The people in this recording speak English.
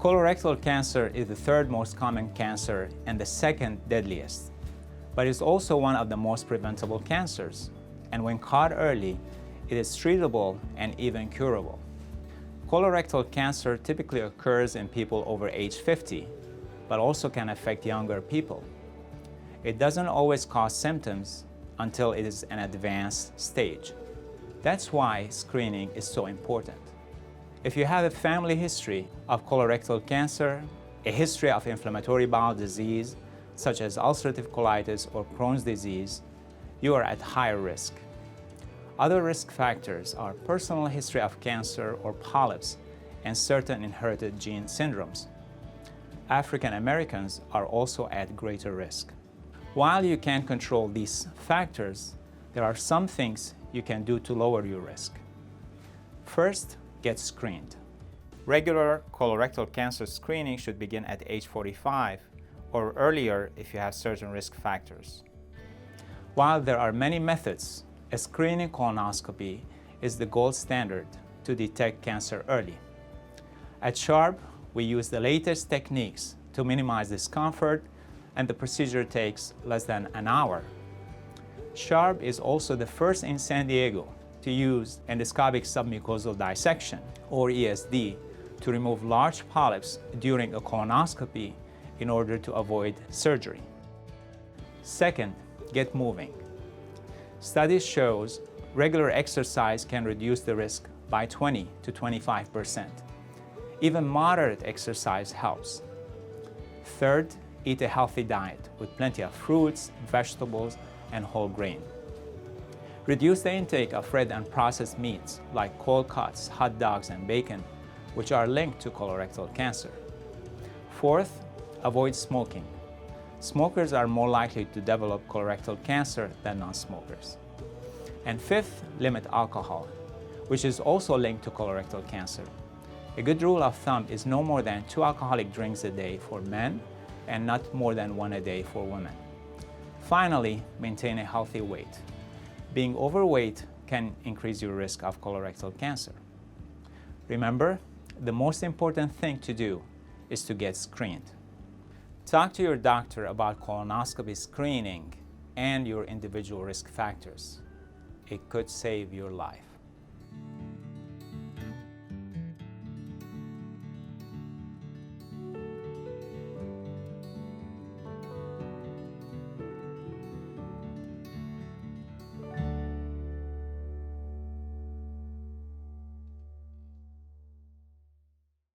Colorectal cancer is the third most common cancer and the second deadliest, but it's also one of the most preventable cancers. And when caught early, it is treatable and even curable. Colorectal cancer typically occurs in people over age 50, but also can affect younger people. It doesn't always cause symptoms until it is an advanced stage. That's why screening is so important. If you have a family history of colorectal cancer, a history of inflammatory bowel disease, such as ulcerative colitis or Crohn's disease, you are at higher risk. Other risk factors are personal history of cancer or polyps and certain inherited gene syndromes. African Americans are also at greater risk. While you can't control these factors, there are some things you can do to lower your risk. First, get screened. Regular colorectal cancer screening should begin at age 45 or earlier if you have certain risk factors. While there are many methods, a screening colonoscopy is the gold standard to detect cancer early. At Sharp, we use the latest techniques to minimize discomfort, and the procedure takes less than an hour. Sharp is also the first in San Diego to use endoscopic submucosal dissection, or ESD, to remove large polyps during a colonoscopy in order to avoid surgery. Second, get moving. Studies shows regular exercise can reduce the risk by 20 to 25%. Even moderate exercise helps. Third, eat a healthy diet with plenty of fruits, vegetables, and whole grain. Reduce the intake of red and processed meats like cold cuts, hot dogs, and bacon, which are linked to colorectal cancer. Fourth, avoid smoking. Smokers are more likely to develop colorectal cancer than non-smokers. And fifth, limit alcohol, which is also linked to colorectal cancer. A good rule of thumb is no more than 2 alcoholic drinks a day for men and not more than 1 a day for women. Finally, maintain a healthy weight. Being overweight can increase your risk of colorectal cancer. Remember, the most important thing to do is to get screened. Talk to your doctor about colonoscopy screening and your individual risk factors. It could save your life.